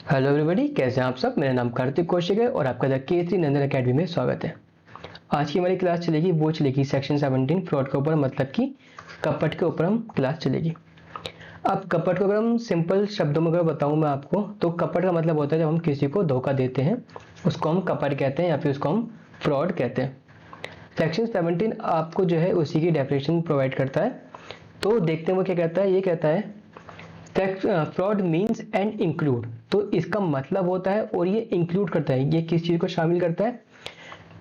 Hello everybody, कैसे हैं आप सब। मेरा नाम कार्तिक कौशिक है और आपका द केसरी नंदन एकेडमी में स्वागत है। आज की हमारी क्लास चलेगी सेक्शन 17 फ्रॉड के ऊपर, मतलब कि कपट के ऊपर हम क्लास चलेगी। अब कपट को अगर हम सिंपल शब्दों में अगर बताऊं मैं आपको, तो कपट का मतलब होता है जब हम किसी को धोखा देते हैं उसको हम कपट कहते हैं या फिर उसको हम फ्रॉड कहते हैं। सेक्शन 17 आपको जो है उसी की डेफिनेशन प्रोवाइड करता है। तो देखते हैं वो क्या कहता है। ये कहता है फ्रॉड मीन्स एंड इंक्लूड, तो इसका मतलब होता है और ये इंक्लूड करता है, ये किस चीज को शामिल करता है,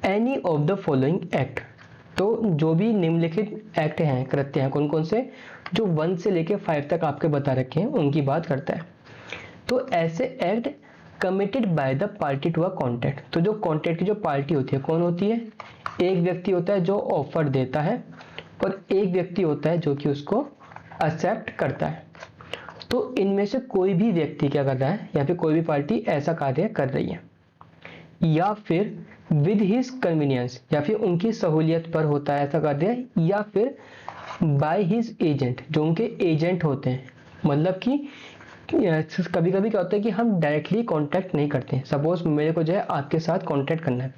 any of the following act. तो जो भी निम्नलिखित एक्ट हैं, कृत्य हैं, कौन कौन से, जो 1 से लेके 5 तक आपके बता रखे हैं उनकी बात करता है। तो ऐसे act committed by the party to a contract, तो जो कॉन्ट्रैक्ट की जो पार्टी होती है कौन होती है, एक व्यक्ति होता है जो ऑफर देता है और एक व्यक्ति होता है जो कि उसको एक्सेप्ट करता है। तो इनमें से कोई भी व्यक्ति क्या कर रहा है या फिर कोई भी पार्टी ऐसा कार्य कर रही है, या फिर विद हिज कन्वीनियंस, या फिर उनकी सहूलियत पर होता है ऐसा कार्य, या फिर बाय हिज एजेंट, जो उनके एजेंट होते हैं। मतलब कि कभी कभी क्या होता है कि हम डायरेक्टली कांटेक्ट नहीं करते। सपोज मेरे को जो है आपके साथ कांटेक्ट करना है,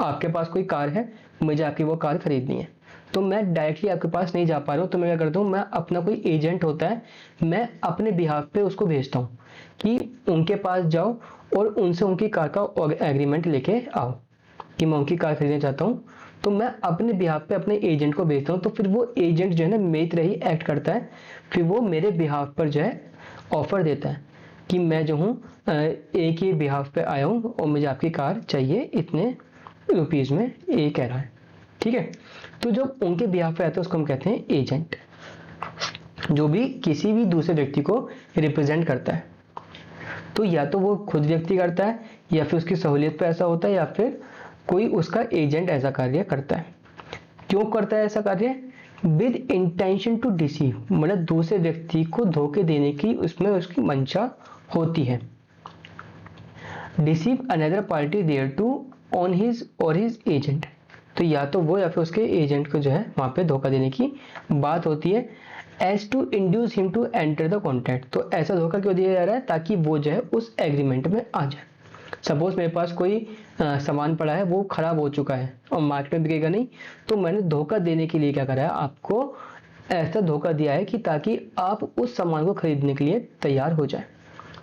आपके पास कोई कार है, मुझे आपकी वो कार खरीदनी है, तो मैं डायरेक्टली आपके पास नहीं जा पा रहा हूँ, तो मैं क्या करता हूँ, मैं अपना कोई एजेंट होता है, मैं अपने बिहाफ पे उसको भेजता हूँ कि उनके पास जाओ और उनसे उनकी कार का एग्रीमेंट लेके आओ कि मैं उनकी कार खरीदना चाहता हूँ। तो मैं अपने बिहाफ पे अपने एजेंट को भेजता हूँ, तो फिर वो एजेंट जो है ना मेरी तरह ही एक्ट करता है। फिर वो मेरे बिहाफ पर जो है ऑफर देता है कि मैं जो हूँ एक ही बिहाफ पे आया हूँ और मुझे आपकी कार चाहिए इतने रुपीज़ में, ये कह रहा है। ठीक है, तो जब उनके बिहाफ पे आता है उसको हम कहते हैं एजेंट, जो भी किसी भी दूसरे व्यक्ति को रिप्रेजेंट करता है। तो या तो वो खुद व्यक्ति करता है, या फिर उसकी सहूलियत पे ऐसा होता है, या फिर कोई उसका एजेंट ऐसा कार्य करता है। क्यों करता है ऐसा कार्य, विद इंटेंशन टू डिसीव, मतलब दूसरे व्यक्ति को धोखे देने की उसमें उसकी मंशा होती है। Deceive another party thereto on his और हिज एजेंट, तो या तो वो या फिर उसके एजेंट को जो है वहां पे धोखा देने की बात होती है। As to induce him to enter the contract, तो ऐसा धोखा क्यों दिया जा रहा है, ताकि वो जो है उस एग्रीमेंट में आ जाए। सपोज मेरे पास कोई सामान पड़ा है, वो खराब हो चुका है और मार्केट में बिकेगा नहीं, तो मैंने धोखा देने के लिए क्या करा है, आपको ऐसा धोखा दिया है कि ताकि आप उस सामान को खरीदने के लिए तैयार हो जाए।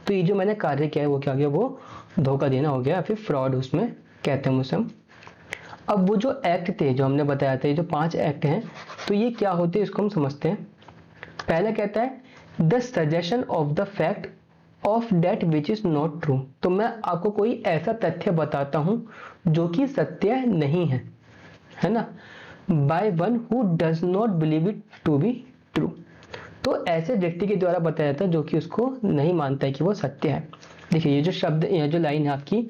तो ये जो मैंने कार्य किया है वो क्या हो गया, वो धोखा देना हो गया, फिर फ्रॉड उसमें कहते हैं उसे हम। अब वो जो एक्ट थे जो हमने बताया था, ये जो 5 एक्ट हैं, तो ये क्या होते हैं इसको हम समझते हैं। पहला कहता है the suggestion of the fact of that which is not true, तो मैं आपको कोई ऐसा तथ्य बताता हूं जो कि सत्य नहीं है ना, by one who does not believe it to be true, तो ऐसे व्यक्ति के द्वारा बताया जाता है जो कि उसको नहीं मानता है कि वो सत्य है। देखिए ये जो शब्द, ये जो लाइन है आपकी,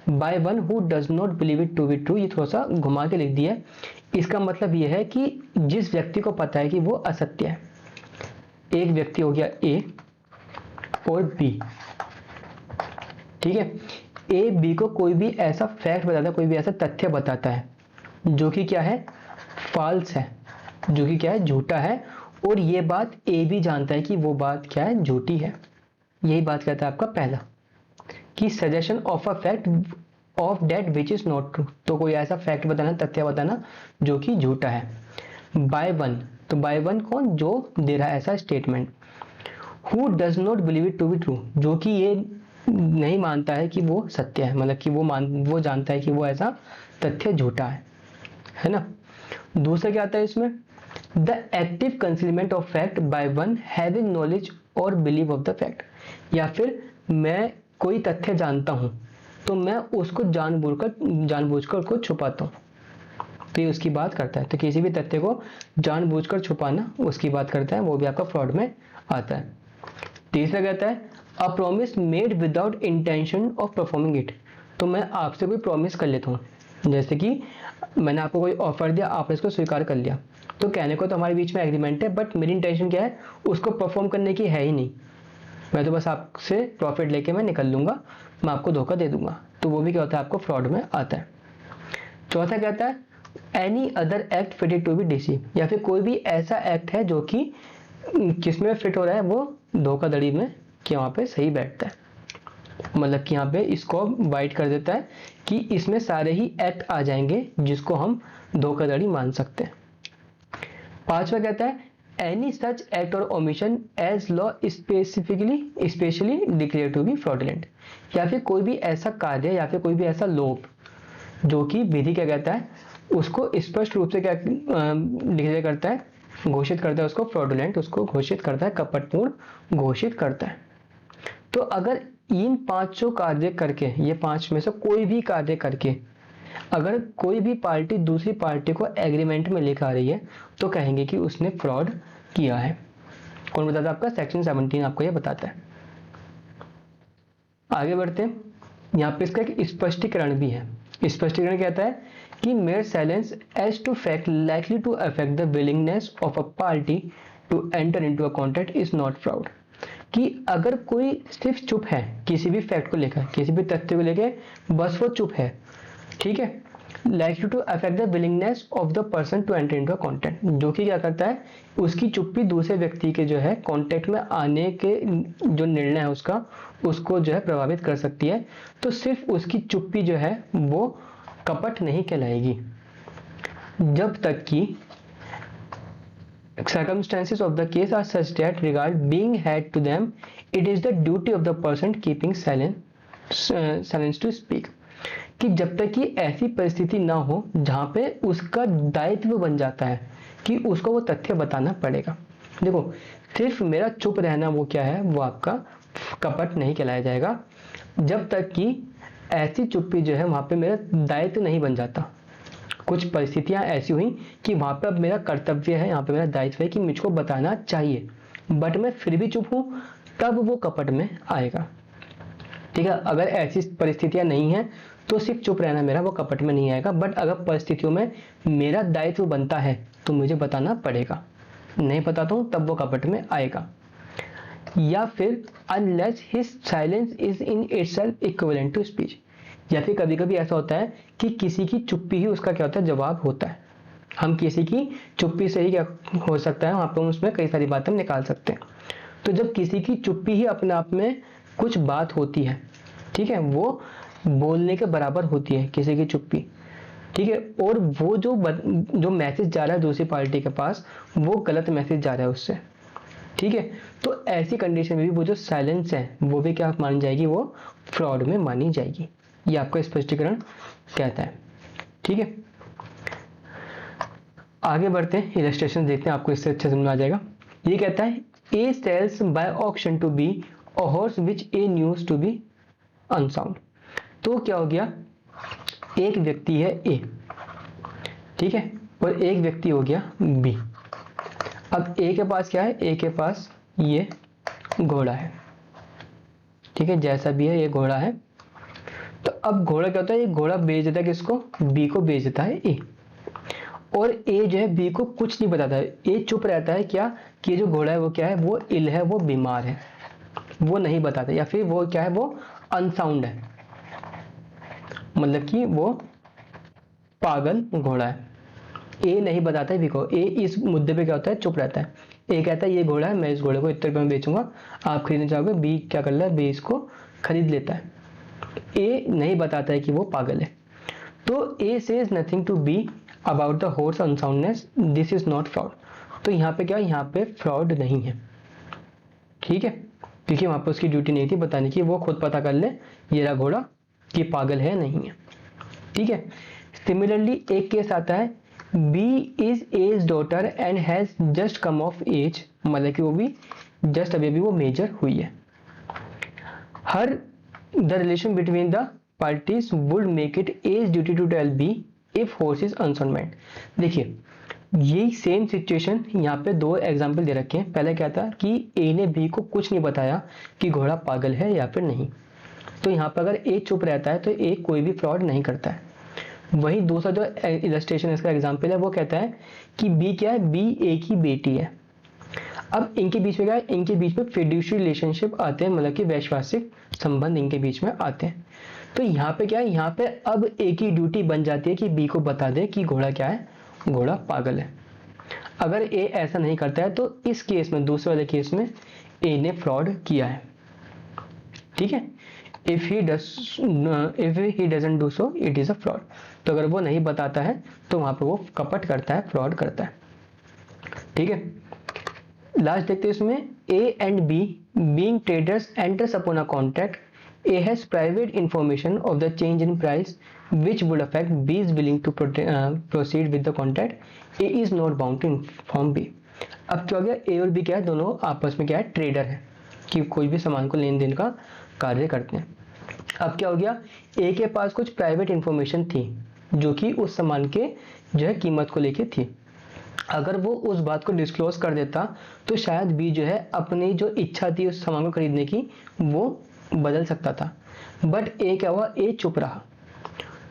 by one who does not believe it to be true, ये थोड़ा सा घुमा के लिख दिया है। इसका मतलब ये है कि जिस व्यक्ति को पता है कि वो असत्य है, एक व्यक्ति हो गया ए और बी, ठीक है, ए बी को कोई भी ऐसा फैक्ट बताता है, कोई भी ऐसा तथ्य बताता है जो कि क्या है, फॉल्स है, जो कि क्या है, झूठा है, और ये बात ए भी जानता है कि वो बात क्या है, झूठी है। यही बात कहता है आपका पहला, कि suggestion of a fact of that which is not true, तो कोई ऐसा फैक्ट बताना, तथ्य बताना जो कि झूठा है। बाय वन, तो बाय वन कौन, जो दे रहा है ऐसा statement. Who does not believe it to be true, जो कि ये नहीं मानता है कि वो सत्य है, मतलब कि वो जानता है कि वो ऐसा तथ्य झूठा है ना। दूसरा क्या आता है इसमें, the active concealment of fact by one having knowledge और बिलीव ऑफ द फैक्ट, या फिर मैं कोई तथ्य जानता हूं तो मैं उसको जानबूझकर उसको छुपाता हूं, तो ये उसकी बात करता है। तो किसी भी तथ्य को जानबूझकर छुपाना उसकी बात करता है, वो भी आपका फ्रॉड में आता है। तीसरा कहता है a promise made without intention of performing it, तो मैं आपसे कोई प्रॉमिस कर लेता हूँ, जैसे कि मैंने आपको कोई ऑफर दिया, आपने इसको स्वीकार कर लिया, तो कहने को तो हमारे बीच में एग्रीमेंट है, बट मेरी इंटेंशन क्या है, उसको परफॉर्म करने की है ही नहीं, मैं तो बस आपसे प्रॉफिट लेके मैं निकल लूंगा, मैं आपको धोखा दे दूंगा, तो वो भी क्या होता है, आपको फ्रॉड में आता है। चौथा कहता है any other act fitted to be deceive, या फिर कोई भी ऐसा एक्ट है जो कि किसमें फिट हो रहा है, वो धोखाधड़ी में कि वहां पे सही बैठता है। मतलब कि यहाँ पे इसको वाइड कर देता है कि इसमें सारे ही एक्ट आ जाएंगे जिसको हम धोखाधड़ी मान सकते हैं। पांचवा कहता है एनी सच एक्ट और omission as law specially declare to be fraudulent, या फिर कोई भी ऐसा कार्य या फिर कोई भी ऐसा लोप जो कि विधि क्या कहता है उसको स्पष्ट रूप से क्या डिक्लेयर करता है, घोषित करता है उसको फ्रॉडुलेंट, उसको घोषित करता है कपटपूर्ण घोषित करता है। तो अगर इन पांचों कार्य करके, ये पांच में से कोई भी कार्य करके अगर कोई भी पार्टी दूसरी पार्टी को एग्रीमेंट में लेकर आ रही है तो कहेंगे कि उसने फ्रॉड किया है। कौन बताता है आपका? सेक्शन 17 आपको ये बताता है। आगे बढ़ते हैं, यहाँ पे इसका एक स्पष्टीकरण भी है। स्पष्टीकरण कहता है कि mere silence as to fact likely to affect the willingness of a party to enter into a contract is not fraud, कि अगर कोई सिर्फ चुप है किसी भी फैक्ट को लेकर, किसी भी तथ्य को लेकर, बस वो चुप है, ठीक है, likely to affect the willingness of the person to enter into a contract, जो कि क्या करता है उसकी चुप्पी दूसरे व्यक्ति के जो है कॉन्ट्रैक्ट में आने के जो निर्णय है उसका, उसको जो है प्रभावित कर सकती है। तो सिर्फ उसकी चुप्पी जो है वो कपट नहीं कहलाएगी जब तक कि circumstances of the case are such that regard being had to them it is the duty of the person keeping silence to speak, कि जब तक कि ऐसी परिस्थिति ना हो जहां पे उसका दायित्व बन जाता है कि उसको वो तथ्य बताना पड़ेगा। देखो सिर्फ मेरा चुप रहना वो क्या है, वो आपका कपट नहीं कहलाया जाएगा जब तक कि ऐसी चुप्पी जो है वहां पे मेरा दायित्व नहीं बन जाता। कुछ परिस्थितियां ऐसी हुई कि वहां पे अब मेरा कर्तव्य है, यहाँ पे मेरा दायित्व है कि मुझको बताना चाहिए, बट मैं फिर भी चुप हूं, तब वो कपट में आएगा। ठीक है, अगर ऐसी परिस्थितियां नहीं है तो सिर्फ चुप रहना मेरा वो कपट में नहीं आएगा, बट अगर परिस्थितियों में मेरा दायित्व बनता है तो मुझे बताना पड़ेगा, नहीं बताता हूं तब वो कपट में आएगा। या फिर unless his silence is in itself equivalent to speech, या फिर कभी कभी ऐसा होता है कि किसी की चुप्पी ही उसका क्या होता है, जवाब होता है। हम किसी की चुप्पी से ही क्या हो सकता है, वहां पर उसमें कई सारी बातें हम निकाल सकते हैं। तो जब किसी की चुप्पी ही अपने आप में कुछ बात होती है, ठीक है, वो बोलने के बराबर होती है किसी की चुप्पी, ठीक है, और वो जो मैसेज जा रहा है दूसरी पार्टी के पास वो गलत मैसेज जा रहा है उससे, ठीक है, तो ऐसी कंडीशन में भी वो जो साइलेंस है वो भी क्या मानी जाएगी, वो फ्रॉड में मानी जाएगी। ये आपका स्पष्टीकरण कहता है। ठीक है, आगे बढ़ते हैं, इलस्ट्रेशन देखते हैं, आपको इससे अच्छे समझ में आ जाएगा। ये कहता है A sells by auction to B a horse which A knows to be unsound. तो क्या हो गया, एक व्यक्ति है ए, ठीक है, और एक व्यक्ति हो गया बी। अब ए के पास क्या है, ए के पास ये घोड़ा है, ठीक है, जैसा भी है ये घोड़ा है। तो अब घोड़ा क्या होता है, ये घोड़ा बेच देता है किसको, बी को बेच देता है ए, और ए जो है बी को कुछ नहीं बताता है, ए चुप रहता है क्या कि ये जो घोड़ा है वो क्या है, वो इल है, वो बीमार है, वो नहीं बताता, या फिर वो क्या है, वो अनसाउंड है, मतलब कि वो पागल घोड़ा है। ए नहीं बताता है बी को, ए इस मुद्दे पे क्या होता है, चुप रहता है। ए कहता है ये घोड़ा है, मैं इस घोड़े को इतने रुपए में बेचूंगा, आप खरीदना चाहोगे, बी क्या कर रहा है, बी इसको खरीद लेता है। ए नहीं बताता है कि वो पागल है। तो A says nothing to B about the horse unsoundness, this is not fraud. तो यहाँ पे क्या, यहाँ पे फ्रॉड नहीं है, ठीक है, क्योंकि वहां पर उसकी ड्यूटी नहीं थी बताने की, वो खुद पता कर ले ये रहा घोड़ा कि पागल है नहीं है, ठीक है। सिमिलरली एक केस आता है, B is A's daughter and has just come of age, मतलब कि वो भी जस्ट अभी वो मेजर हुई है। Here the relation between the parties would make it A's duty to tell B if horse is unsound. देखिए यही सेम सिचुएशन यहाँ पे दो एग्जाम्पल दे रखे हैं। पहले क्या था कि ए ने बी को कुछ नहीं बताया कि घोड़ा पागल है या फिर नहीं, तो यहाँ पर अगर ए चुप रहता है तो ए कोई भी फ्रॉड नहीं करता है। वही दूसरा जो इलस्ट्रेशन इसका एग्जाम्पल है वो कहता है कि बी क्या है, बी ए की बेटी है। अब इनके बीच में क्या है, इनके बीच में फिड्यूशियरी रिलेशनशिप आते हैं, मतलब कि वैश्वासिक संबंध इनके बीच में आते हैं। तो यहाँ पे क्या है, यहाँ पे अब ए की ड्यूटी बन जाती है कि बी को बता दे कि घोड़ा क्या है, घोड़ा पागल है। अगर ए ऐसा नहीं करता है तो इस केस में, दूसरे वाले केस में ए ने फ्रॉड किया है। ठीक है। If he doesn't do so it is a fraud. तो अगर वो नहीं बताता है तो वहां पे वो कपट करता है, फ्रॉड करता है। ठीक है, लास्ट देखते हैं इसमें, A and B being traders enters upon a contract, A has private information of the change in price which would affect B is willing to proceed with the contract. A is not bound to inform B. अब क्या हो गया, A और B क्या है, दोनों आपस में क्या है, ट्रेडर है कि कोई भी सामान को लेन देन का कार्य करते हैं। अब क्या हो गया, A के पास कुछ प्राइवेट इंफॉर्मेशन थी जो कि उस सामान के जो है कीमत को लेके थी। अगर वो उस बात को डिस्क्लोज कर देता तो शायद बी जो है अपनी जो इच्छा थी उस सामान को खरीदने की वो बदल सकता था। बट ए क्या हुआ, ए चुप रहा।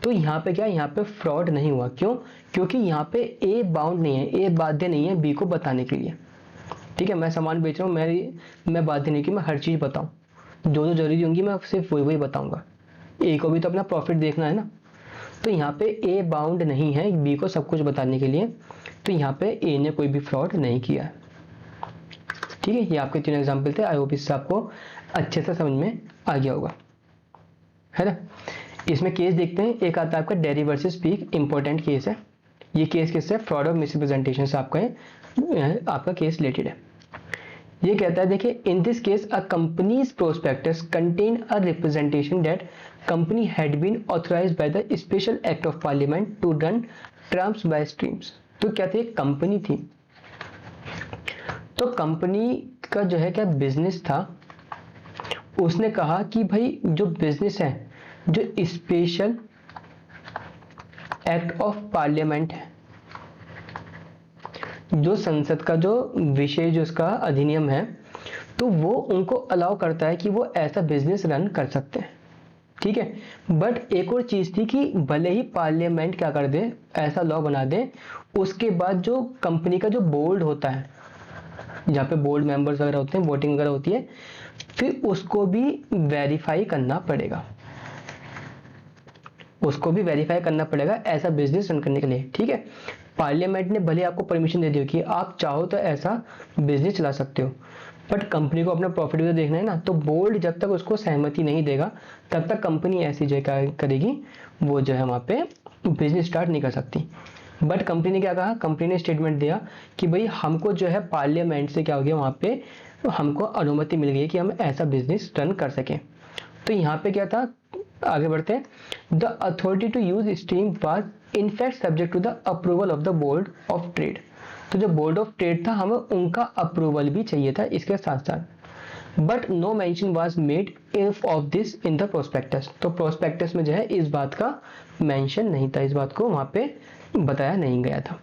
तो यहाँ पे क्या, यहाँ पे फ्रॉड नहीं हुआ। क्यों? क्योंकि यहाँ पे ए बाउंड नहीं है, ए बाध्य नहीं है बी को बताने के लिए। ठीक है, मैं सामान बेच रहा हूँ, मैं बाध्य नहीं कि मैं हर चीज बताऊं, जो जरूरी होंगी मैं सिर्फ वही बताऊंगा। ए को भी तो अपना प्रॉफिट देखना है ना। तो यहाँ पे ए बाउंड नहीं है बी को सब कुछ बताने के लिए, तो यहाँ पे ए ने कोई भी फ्रॉड नहीं किया। ठीक है, ये आपके 3 एग्जाम्पल थे। आई होप इससे आपको अच्छे से समझ में आ गया होगा, है ना। इसमें केस देखते हैं। एक आता है आपका dairy versus peak, important case है। ये केस किससे, फ्रॉड और मिसरिप्रेजेंटेशन से आपका केस रिलेटेड है। ये कहता है, देखिए, in this case a company's prospectus contain a representation that company had been authorised by the special act of Parliament to run trams by streams. तो क्या थी, कंपनी थी, तो कंपनी का जो है क्या बिजनेस था, उसने कहा कि भाई जो बिजनेस है, जो स्पेशल एक्ट ऑफ पार्लियामेंट है, जो संसद का जो विषय जो इसका अधिनियम है, तो वो उनको अलाउ करता है कि वो ऐसा बिजनेस रन कर सकते हैं। ठीक है, बट एक और चीज थी कि भले ही पार्लियामेंट क्या कर दे, ऐसा लॉ बना दे, उसके बाद जो कंपनी का जो बोर्ड होता है, जहाँ पे बोर्ड मेंबर्स वगैरह होते हैं, वोटिंग वगैरह होती है, फिर उसको भी वेरीफाई करना पड़ेगा, उसको भी वेरीफाई करना पड़ेगा ऐसा बिजनेस रन करने के लिए। ठीक है, पार्लियामेंट ने भले आपको परमिशन दे दी हो कि आप चाहो तो ऐसा बिजनेस चला सकते हो, बट कंपनी को अपना प्रॉफिट भी तो देखना है ना। तो बोर्ड जब तक उसको सहमति नहीं देगा तब तक कंपनी ऐसी जगह करेगी, वो जो है वहां पे बिजनेस स्टार्ट नहीं कर सकती। बट कंपनी ने क्या कहा, कंपनी ने स्टेटमेंट दिया कि भाई हमको जो है पार्लियामेंट से क्या हो गया, वहां पे हमको अनुमति मिल गई कि हम ऐसा बिजनेस रन कर सकें। तो यहाँ पे क्या था, आगे बढ़ते हैं, the authority to use stream was in fact subject to the approval of the board of trade. तो जो बोर्ड ऑफ ट्रेड था, हमें उनका अप्रूवल भी चाहिए था इसके साथ साथ। But no mention was made of this in the prospectus. तो प्रोस्पेक्टस में जो है इस बात का मेंशन नहीं था, इस बात को वहां पे बताया नहीं गया था।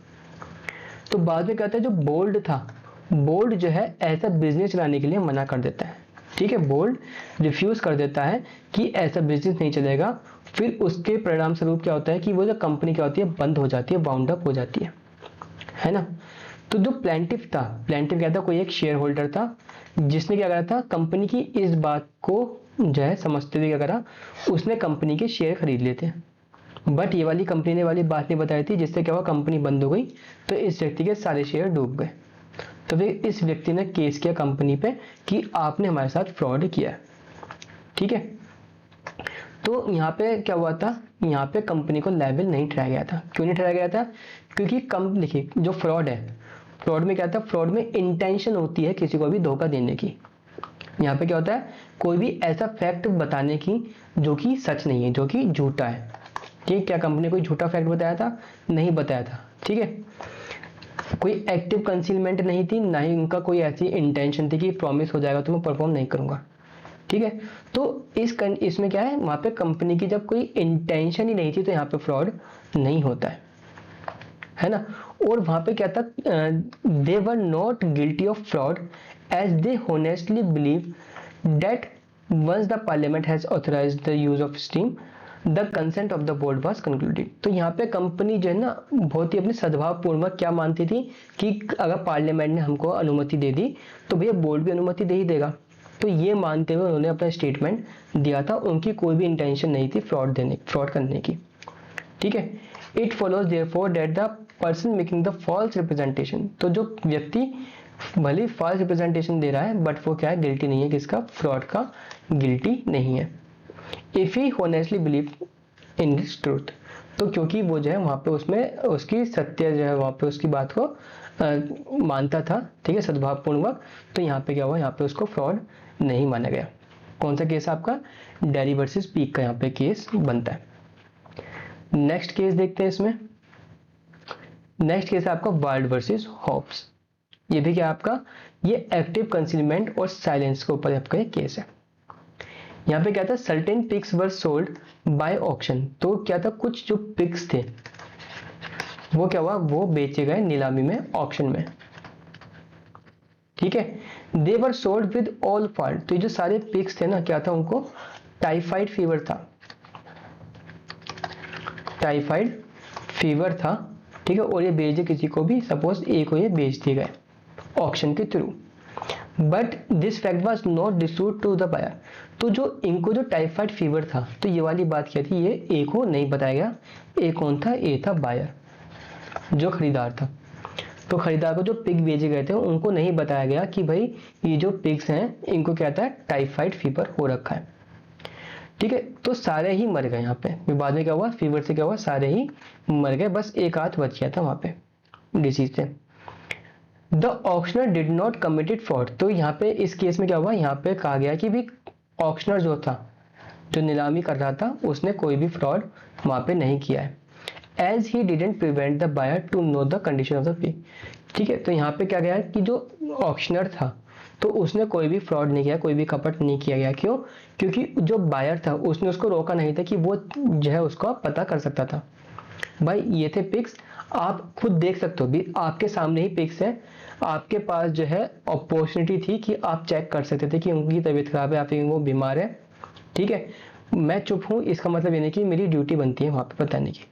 तो बाद में कहता है, जो बोर्ड था, बोर्ड जो है ऐसा बिजनेस चलाने के लिए मना कर देता है। ठीक है, बोर्ड रिफ्यूज कर देता है कि ऐसा बिजनेस नहीं चलेगा। फिर उसके परिणाम स्वरूप क्या होता है कि वो जो कंपनी क्या होती है, बंद हो जाती है, बाउंड अप हो जाती है ना। तो जो प्लेंटिफ था, प्लेंटिफ क्या था, कोई एक शेयर होल्डर था जिसने क्या करा था, कंपनी की इस बात को जो है समझते हुए क्या करा, उसने कंपनी के शेयर खरीद लिए थे। बट ये वाली कंपनी ने वाली बात नहीं बताई थी, जिससे क्या हुआ, कंपनी बंद हो गई, तो इस व्यक्ति के सारे शेयर डूब गए। तो फिर इस व्यक्ति ने केस किया कंपनी पे कि आपने हमारे साथ फ्रॉड किया। ठीक है, तो यहाँ पे क्या हुआ था, यहाँ पे कंपनी को लायबल नहीं ठहराया गया था। क्यों नहीं ठहराया गया था? क्योंकि देखिए, जो फ्रॉड है, फ्रॉड में क्या था, फ्रॉड में इंटेंशन होती है किसी को भी धोखा देने की। यहाँ पे क्या होता है, कोई भी ऐसा फैक्ट बताने की जो कि सच नहीं है, जो कि झूठा है। ठीक, क्या कंपनी कोई झूठा फैक्ट बताया था? नहीं बताया था। ठीक है, कोई एक्टिव कंसीलमेंट नहीं थी, ना ही उनका कोई ऐसी इंटेंशन थी कि प्रॉमिस हो जाएगा तो मैं परफॉर्म नहीं करूंगा। ठीक है, तो इसमें क्या है, वहां पे कंपनी की जब कोई इंटेंशन ही नहीं थी तो यहाँ पे फ्रॉड नहीं होता है ना। और वहां पे क्या था, they were not guilty of fraud as they honestly believe that once the parliament has authorised the use of steam the consent of the board was concluded. तो यहाँ पे कंपनी जो है ना, बहुत ही अपने सद्भाव पूर्वक क्या मानती थी कि अगर पार्लियामेंट ने हमको अनुमति दे दी तो भैया बोर्ड भी अनुमति दे ही देगा। तो ये मानते हुए उन्होंने अपना स्टेटमेंट दिया था, उनकी कोई भी इंटेंशन नहीं थी फ्रॉड करने की। ठीक है, it follows therefore that the person making the false representation, तो जो व्यक्ति भले फॉल्स रिप्रेजेंटेशन दे रहा है बट वो क्या है, गिल्टी नहीं है, किसका, फ्रॉड का गिल्टी नहीं है। If he honestly believe in this truth, तो क्योंकि वो जो है वहां पे उसमें उसकी सत्य जो है वहां पे उसकी बात को मानता था, ठीक है, सद्भावपूर्वक, तो यहाँ पे क्या हुआ, यहाँ पे उसको फ्रॉड नहीं माना गया। कौन सा केस आपका, डेरी वर्सेस पीक का यहाँ पे केस बनता है। नेक्स्ट केस देखते हैं इसमें। नेक्स्ट केस है आपका वार्ड वर्सेस हॉब्स। ये भी क्या आपका, ये एक्टिव कंसीलमेंट और साइलेंस के ऊपर आपका केस है। यहाँ पे क्या था, certain pigs were sold by auction, तो क्या था, कुछ जो पिक्स थे वो क्या हुआ, वो बेचे गए नीलामी में, ऑक्शन में, ठीक है। They were sold with all fault, तो ये जो सारे पिक्स थे ना, क्या था, उनको टाइफाइड फीवर था, टाइफाइड फीवर था, ठीक है, और ये बेचे किसी को भी, सपोज ए को ये बेच दिए गए ऑक्शन के थ्रू। But this fact was not disclosed to the buyer, तो जो इनको जो टाइफाइड फीवर था, तो ये वाली बात क्या थी, ये ए को नहीं बताया गया। ए कौन था, ए था बायर, जो खरीदार था। तो खरीदार को जो पिग बेचे गए थे उनको नहीं बताया गया कि भाई ये जो पिग्स हैं इनको क्या था, टाइफाइड फीवर हो रखा है, ठीक है। तो सारे ही मर गए यहाँ पे, बाद में क्या हुआ, फीवर से क्या हुआ, सारे ही मर गए, बस एक आध बच गया था वहां पे डिसीज से। The auctioneer did not committed fraud, तो यहाँ पे इस केस में क्या हुआ, यहाँ पे कहा गया कि भी ऑक्शनर जो था, जो नीलामी कर रहा था, उसने कोई भी फ्रॉड वहां पे नहीं किया है। As he didn't prevent the buyer to know the condition of the pig, ठीक है। तो यहाँ पे क्या गया कि जो ऑक्शनर था, तो उसने कोई भी फ्रॉड नहीं किया, कोई भी कपट नहीं किया गया। क्यों, क्योंकि जो बायर था उसने उसको रोका नहीं था कि वो जो है उसको पता कर सकता था, भाई ये थे पिक्स, आप खुद देख सकते हो भी, आपके सामने ही पिक्स है, आपके पास जो है अपॉर्चुनिटी थी कि आप चेक कर सकते थे कि उनकी तबीयत खराब है या फिर वो बीमार है, ठीक है। मैं चुप हूं, इसका मतलब ये नहीं कि मेरी ड्यूटी बनती है वहां पे बताने की।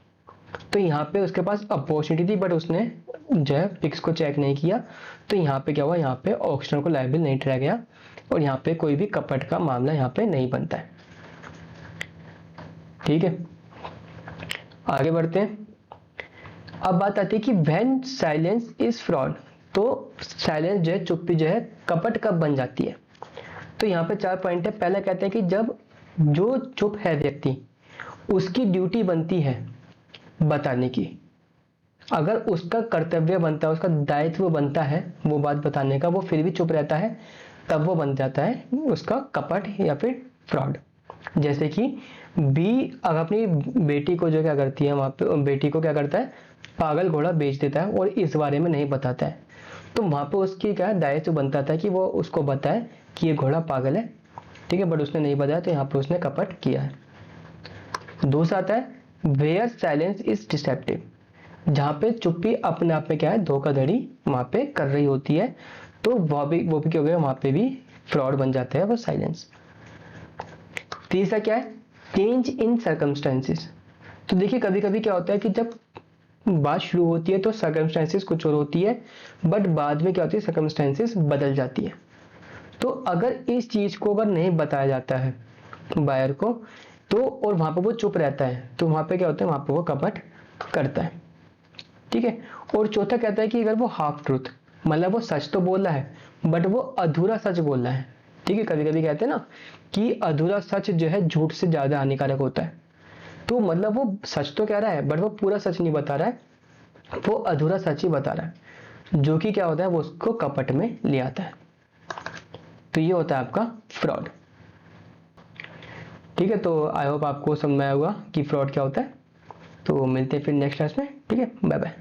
तो यहाँ पे उसके पास अपॉर्चुनिटी थी बट उसने जो है पिक्स को चेक नहीं किया, तो यहाँ पे क्या हुआ, यहाँ पे ऑक्शनर को लायबल नहीं ठहराया गया, और यहाँ पे कोई भी कपट का मामला यहाँ पे नहीं बनता है, ठीक है। आगे बढ़ते हैं। अब बात आती है कि व्हेन साइलेंस इज फ्रॉड, तो साइलेंस जो है, चुप्पी जो है, कपट कब बन जाती है। तो यहाँ पे 4 पॉइंट है। पहला कहते हैं कि जब जो चुप है व्यक्ति, उसकी ड्यूटी बनती है बताने की, अगर उसका कर्तव्य बनता है, उसका दायित्व बनता है वो बात बताने का, वो फिर भी चुप रहता है, तब वो बन जाता है उसका कपट या फिर फ्रॉड। जैसे कि बी अगर अपनी बेटी को जो क्या करती है, वहां पे बेटी को क्या करता है, पागल घोड़ा बेच देता है और इस बारे में नहीं बताता है, तो वहां पे उसकी क्या दायित्व बनता था कि वो उसको बताए कि ये घोड़ा पागल है, ठीक है, बट उसने नहीं बताया, तो यहाँ पे उसने कपट किया है। दूसरा आता है वेयर साइलेंस इज डिसेप्टिव, जहां पे चुप्पी अपने आप में क्या है, धोखाधड़ी वहां पे कर रही होती है, तो वो भी क्या हो गया, वहां पे भी फ्रॉड बन जाता है वो साइलेंस। तीसरा क्या है, चेंज इन सर्कमस्टेंसेस, तो देखिए कभी कभी क्या होता है कि जब बात शुरू होती है तो सर्कमस्टेंसेस कुछ और होती है, बट बाद में क्या होती है, सर्कमस्टेंसेस बदल जाती है। तो अगर इस चीज को अगर नहीं बताया जाता है बायर को, तो और वहां पर वो चुप रहता है, तो वहां पे क्या होता है, वहां पर वो कपट करता है, ठीक है। और चौथा कहता है कि अगर वो हाफ ट्रूथ, मतलब वो सच तो बोल रहा है बट वो अधूरा सच बोल रहा है, ठीक है। कभी कभी कहते हैं ना कि अधूरा सच जो है झूठ से ज्यादा हानिकारक होता है, तो मतलब वो सच तो कह रहा है बट वो पूरा सच नहीं बता रहा है, वो अधूरा सच ही बता रहा है, जो कि क्या होता है, वो उसको कपट में ले आता है। तो ये होता है आपका फ्रॉड, ठीक है। तो आई होप आपको समझ में आया होगा कि फ्रॉड क्या होता है। तो मिलते हैं फिर नेक्स्ट क्लास में, ठीक है, बाय बाय।